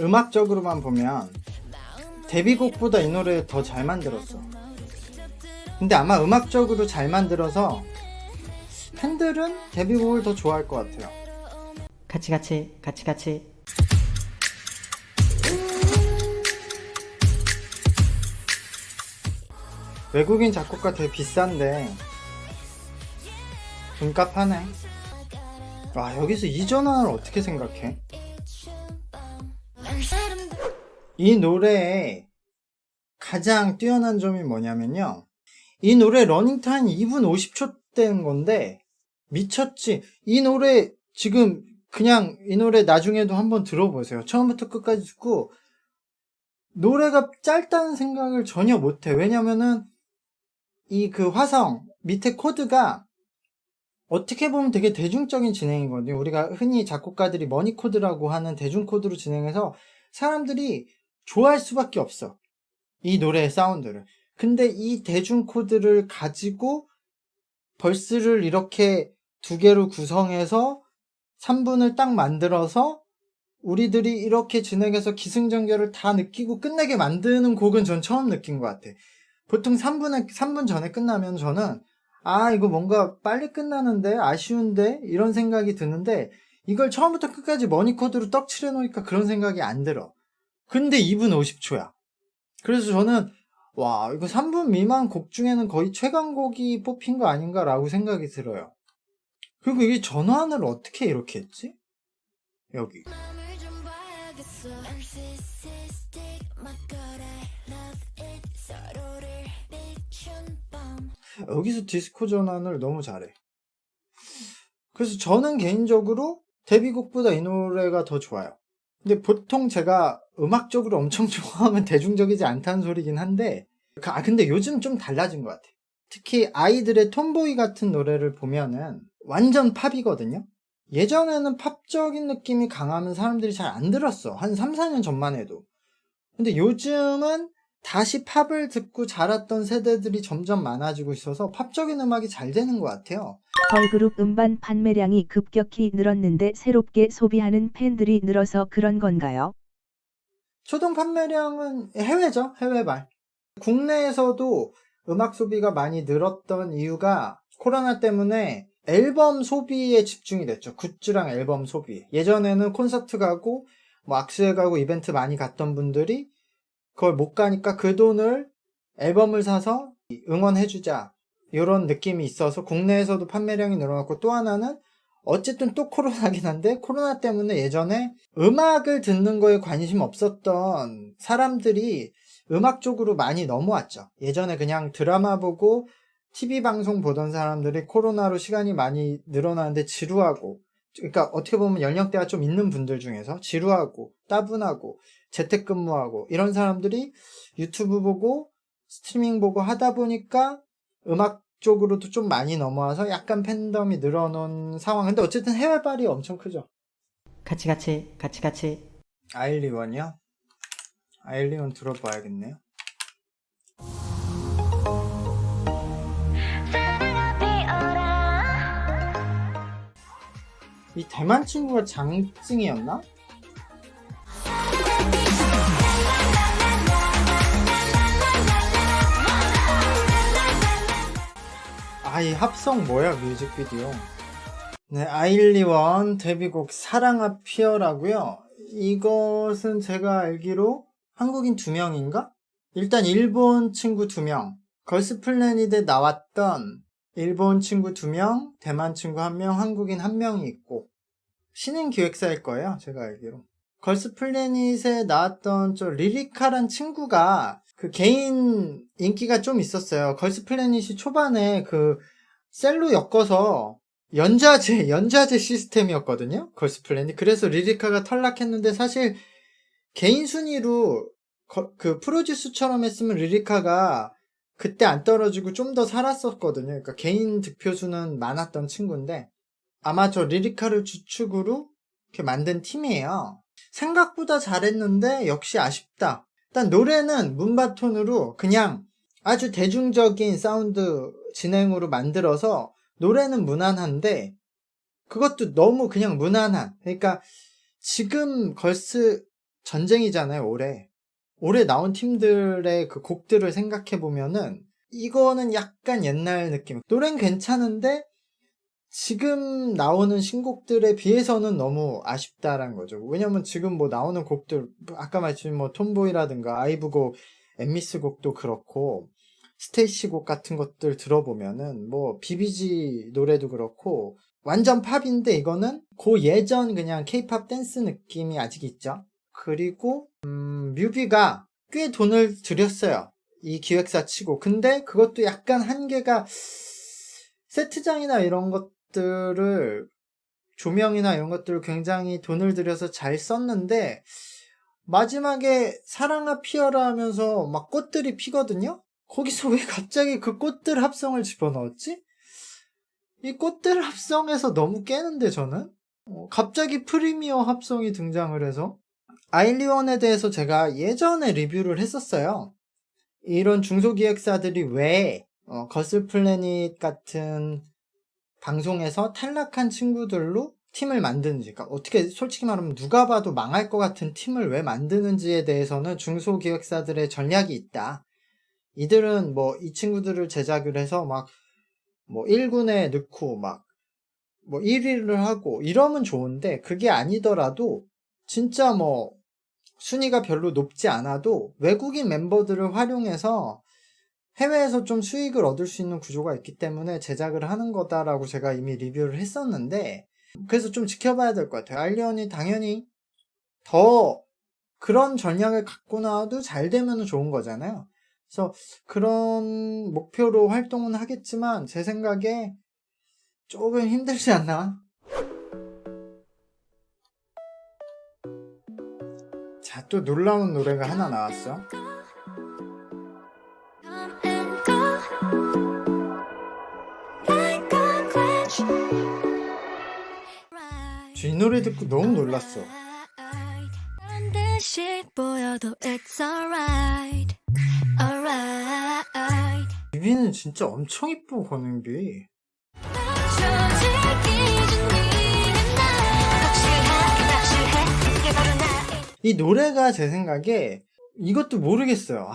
음악적으로만 보면 데뷔곡보다 이 노래 더 잘 만들었어. 근데 아마 음악적으로 잘 만들어서 팬들은 데뷔곡을 더 좋아할 것 같아요. 같이. 외국인 작곡가 되게 비싼데 돈값 하네. 와, 여기서 이 전환을 어떻게 생각해? 이 노래의 가장 뛰어난 점이 뭐냐면요, 이 노래 러닝타임이 2분 50초 되는 건데 미쳤지. 이 노래 지금 그냥 이 노래 나중에도 한번 들어보세요. 처음부터 끝까지 듣고 노래가 짧다는 생각을 전혀 못해. 왜냐면은 이 그 화성 밑에 코드가 어떻게 보면 되게 대중적인 진행이거든요. 우리가 흔히 작곡가들이 머니 코드라고 하는 대중 코드로 진행해서 사람들이 좋아할 수밖에 없어, 이 노래의 사운드를. 근데 이 대중 코드를 가지고 벌스를 이렇게 두 개로 구성해서 3분을 딱 만들어서 우리들이 이렇게 진행해서 기승전결을 다 느끼고 끝내게 만드는 곡은 전 처음 느낀 것 같아. 보통 3분 전에 끝나면 저는 이거 뭔가 빨리 끝나는데 아쉬운데 이런 생각이 드는데, 이걸 처음부터 끝까지 머니코드로 떡칠해 놓으니까 그런 생각이 안 들어. 근데 2분 50초야. 그래서 저는 와, 이거 3분 미만 곡 중에는 거의 최강곡이 뽑힌 거 아닌가 라고 생각이 들어요. 그리고 이게 전환을 어떻게 이렇게 했지? 여기 여기서 디스코 전환을 너무 잘해. 그래서 저는 개인적으로 데뷔곡보다 이 노래가 더 좋아요. 근데 보통 제가 음악적으로 엄청 좋아하면 대중적이지 않다는 소리긴 한데, 근데 요즘 좀 달라진 것 같아. 특히 아이들의 톰보이 같은 노래를 보면은 완전 팝이거든요. 예전에는 팝적인 느낌이 강하면 사람들이 잘 안 들었어. 한 3, 4년 전만 해도. 근데 요즘은 다시 팝을 듣고 자랐던 세대들이 점점 많아지고 있어서 팝적인 음악이 잘 되는 것 같아요. 걸그룹 음반 판매량이 급격히 늘었는데 새롭게 소비하는 팬들이 늘어서 그런 건가요? 초동 판매량은 해외죠. 해외발. 국내에서도 음악 소비가 많이 늘었던 이유가 코로나 때문에 앨범 소비에 집중이 됐죠. 굿즈랑 앨범 소비. 예전에는 콘서트 가고 뭐 악수회 가고 이벤트 많이 갔던 분들이 그걸 못 가니까 그 돈을 앨범을 사서 응원해주자, 이런 느낌이 있어서 국내에서도 판매량이 늘어났고, 또 하나는 어쨌든 또 코로나긴 한데, 코로나 때문에 예전에 음악을 듣는 거에 관심 없었던 사람들이 음악 쪽으로 많이 넘어왔죠. 예전에 그냥 드라마 보고 TV 방송 보던 사람들이 코로나로 시간이 많이 늘어나는데 지루하고, 그러니까 어떻게 보면 연령대가 좀 있는 분들 중에서 지루하고 따분하고 재택근무하고 이런 사람들이 유튜브 보고 스트리밍 보고 하다 보니까 음악 쪽으로도 좀 많이 넘어와서 약간 팬덤이 늘어놓은 상황. 근데 어쨌든 해외발이 엄청 크죠. 같이. 아일리원이요? 아일리원 들어봐야겠네요. 이 대만 친구가 장증이었나? 이 합성 뭐야, 뮤직비디오. 네, 아일리원 데뷔곡 사랑아 피어라고요. 이것은 제가 알기로 한국인 2명인가? 일단 일본 친구 2명, 걸스 플래닛에 나왔던 일본 친구 2명, 대만 친구 1명, 한국인 1명이 있고, 신인 기획사일 거예요, 제가 알기로. 걸스 플래닛에 나왔던 저 리리카란 친구가 그 개인 인기가 좀 있었어요. 걸스 플래닛이 초반에 그 셀로 엮어서 연자제 시스템이었거든요, 걸스 플래닛. 그래서 리리카가 탈락했는데, 사실 개인 순위로 그 프로듀스처럼 했으면 리리카가 그때 안 떨어지고 좀 더 살았었거든요. 그러니까 개인 득표수는 많았던 친구인데, 아마 저 리리카를 주축으로 이렇게 만든 팀이에요. 생각보다 잘했는데 역시 아쉽다. 일단 노래는 문바톤으로 그냥 아주 대중적인 사운드 진행으로 만들어서 노래는 무난한데, 그것도 너무 그냥 무난한, 그러니까 지금 걸스 전쟁이잖아요, 올해 나온 팀들의 그 곡들을 생각해보면은 이거는 약간 옛날 느낌. 노래는 괜찮은데 지금 나오는 신곡들에 비해서는 너무 아쉽다라는 거죠. 왜냐면 지금 뭐 나오는 곡들, 아까 말씀드린 뭐 톰보이라든가 아이브곡, 엠미스 곡도 그렇고 스테이시 곡 같은 것들 들어보면은 뭐 비비지 노래도 그렇고 완전 팝인데 이거는 그 예전 그냥 케이팝 댄스 느낌이 아직 있죠. 그리고 뮤비가 꽤 돈을 들였어요. 이 기획사 치고. 근데 그것도 약간 한계가 세트장이나 이런 것들을 조명이나 이런 것들을 굉장히 돈을 들여서 잘 썼는데 마지막에 사랑아 피어라 하면서 막 꽃들이 피거든요? 거기서 왜 갑자기 그 꽃들 합성을 집어넣었지? 이 꽃들 합성에서 너무 깨는데 저는? 갑자기 프리미어 합성이 등장을 해서 아일리원에 대해서 제가 예전에 리뷰를 했었어요. 이런 중소기획사들이 왜 거슬 플래닛 같은 방송에서 탈락한 친구들로 팀을 만드는지, 그러니까 어떻게 솔직히 말하면 누가 봐도 망할 것 같은 팀을 왜 만드는지에 대해서는 중소기획사들의 전략이 있다. 이들은 뭐 이 친구들을 제작을 해서 막 뭐 1군에 넣고 막 뭐 1위를 하고 이러면 좋은데 그게 아니더라도 진짜 뭐 순위가 별로 높지 않아도 외국인 멤버들을 활용해서 해외에서 좀 수익을 얻을 수 있는 구조가 있기 때문에 제작을 하는 거다라고 제가 이미 리뷰를 했었는데 그래서 좀 지켜봐야 될 것 같아요. 알리언이 당연히 더 그런 전략을 갖고 나와도 잘 되면 좋은 거잖아요. 그래서 그런 목표로 활동은 하겠지만 제 생각에 조금 힘들지 않나? 자, 또 놀라운 노래가 하나 나왔어. 이 노래 듣고 너무 놀랐어. 뮤비는 진짜 엄청 이뻐, 권은비. 이 노래가 제 생각에 이것도 모르겠어요.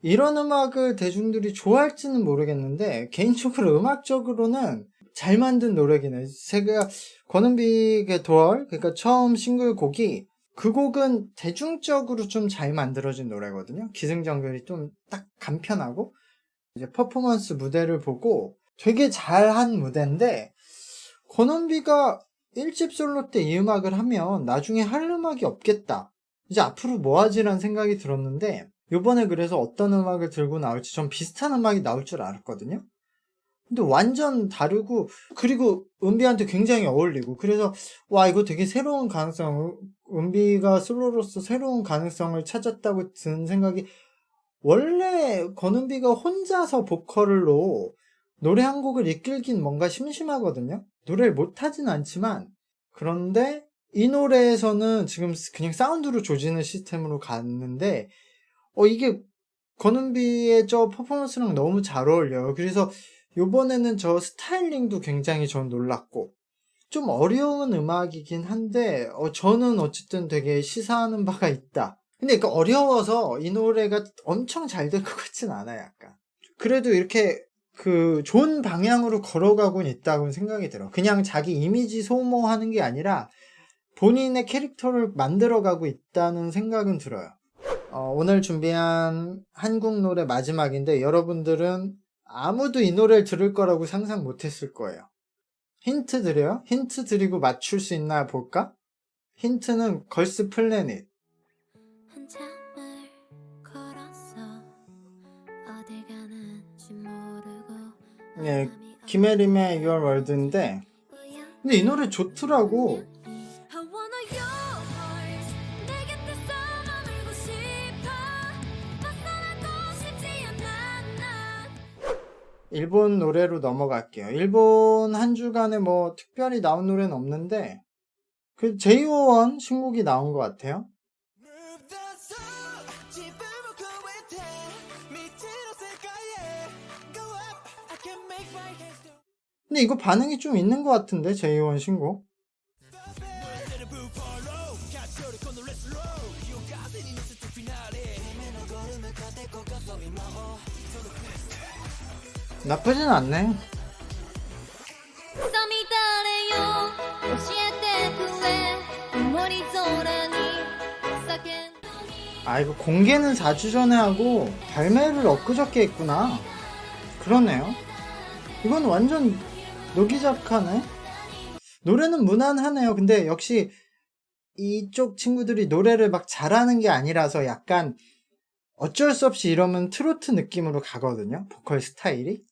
이런 음악을 대중들이 좋아할지는 모르겠는데 개인적으로 음악적으로는 잘 만든 노래긴 해. 제가 권은비의 덜, 그러니까 처음 싱글곡이 그 곡은 대중적으로 좀 잘 만들어진 노래거든요. 기승전결이 좀 딱 간편하고 이제 퍼포먼스 무대를 보고 되게 잘한 무대인데 권은비가 1집 솔로 때 이 음악을 하면 나중에 할 음악이 없겠다. 이제 앞으로 뭐 하지라는 생각이 들었는데 요번에 그래서 어떤 음악을 들고 나올지 전 비슷한 음악이 나올 줄 알았거든요. 근데 완전 다르고 그리고 은비한테 굉장히 어울리고 그래서 와 이거 되게 새로운 가능성 은비가 솔로로서 새로운 가능성을 찾았다고 드는 생각이 원래 권은비가 혼자서 보컬로 노래 한 곡을 이끌긴 뭔가 심심하거든요. 노래를 못하진 않지만 그런데 이 노래에서는 지금 그냥 사운드로 조지는 시스템으로 갔는데 이게 권은비의 저 퍼포먼스랑 너무 잘 어울려요. 그래서 요번에는 저 스타일링도 굉장히 전 놀랐고 좀 어려운 음악이긴 한데 저는 어쨌든 되게 시사하는 바가 있다. 근데 그 어려워서 이 노래가 엄청 잘 될 것 같진 않아요. 약간 그래도 이렇게 그 좋은 방향으로 걸어가곤 있다고 생각이 들어. 그냥 자기 이미지 소모하는 게 아니라 본인의 캐릭터를 만들어가고 있다는 생각은 들어요. 오늘 준비한 한국 노래 마지막인데 여러분들은 아무도 이 노래를 들을 거라고 상상 못했을 거예요. 힌트 드려요? 힌트 드리고 맞출 수 있나 볼까? 힌트는 걸스 플래닛. 예, 김혜림의 Your World인데 근데 이 노래 좋더라고. 일본 노래로 넘어갈게요. 일본 한 주간에 뭐 특별히 나온 노래는 없는데 그 JO1 신곡이 나온 것 같아요. 근데 이거 반응이 좀 있는 것 같은데 JO1 신곡. 나쁘진 않네. さみだれよ教えてくれ曇り空に叫んだ 아, 이거 공개는 4주 전에 하고 발매를 엊그저께 했구나. 그러네요. 이건 완전 노기작하네. 노래는 무난하네요. 근데 역시 이쪽 친구들이 노래를 막 잘하는 게 아니라서 약간 어쩔 수 없이 이러면 트로트 느낌으로 가거든요. 보컬 스타일이.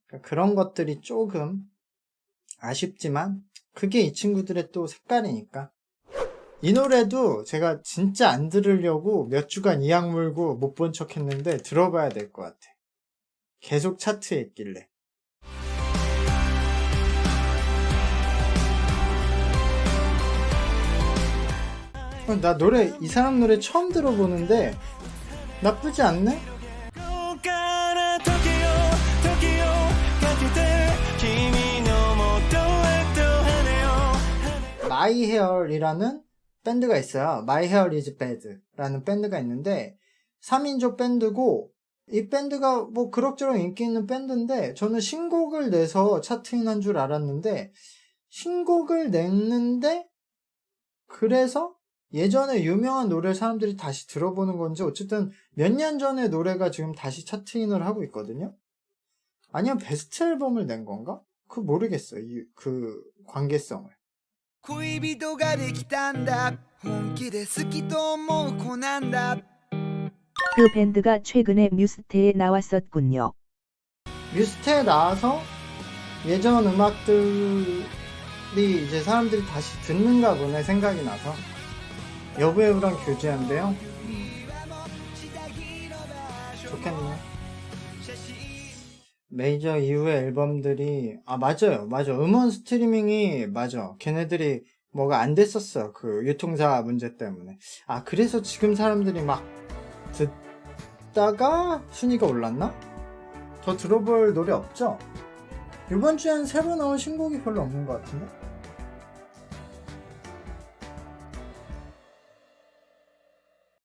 그러니까 그런 것들이 조금 아쉽지만 그게 이 친구들의 또 색깔이니까. 이 노래도 제가 진짜 안 들으려고 몇 주간 이악 물고 못 본 척 했는데 들어봐야 될 것 같아. 계속 차트에 있길래. 나 노래, 이 사람 노래 처음 들어보는데 나쁘지 않네? ここから時をかけて君の元へと跳ねよ My Hair이라는 밴드가 있어요. My Hair is Bad라는 밴드가 있는데 3인조 밴드고 이 밴드가 뭐 그럭저럭 인기 있는 밴드인데 저는 신곡을 내서 차트인한 줄 알았는데 신곡을 냈는데 그래서 예전에 유명한 노래를 사람들이 다시 들어보는 건지 어쨌든 몇 년 전의 노래가 지금 다시 차트인을 하고 있거든요. 아니면 베스트 앨범을 낸 건가? 그거 모르겠어요. 그 관계성을. 恋人ができたんだ本気で好きと思う子なんだ 그 밴드가 최근에 뮤스테에 나왔었군요. 뮤스테에 나와서 예전 음악들이 이제 사람들이 다시 듣는가 보네 생각이 나서 여배우랑 교제한대요. 좋겠네. 메이저 이후의 앨범들이 맞아요. 음원 스트리밍이 맞아. 걔네들이 뭐가 안 됐었어. 그 유통사 문제 때문에. 그래서 지금 사람들이 막 듣다가 순위가 올랐나? 더 들어볼 노래 없죠? 이번 주엔 새로 나온 신곡이 별로 없는 것 같은데?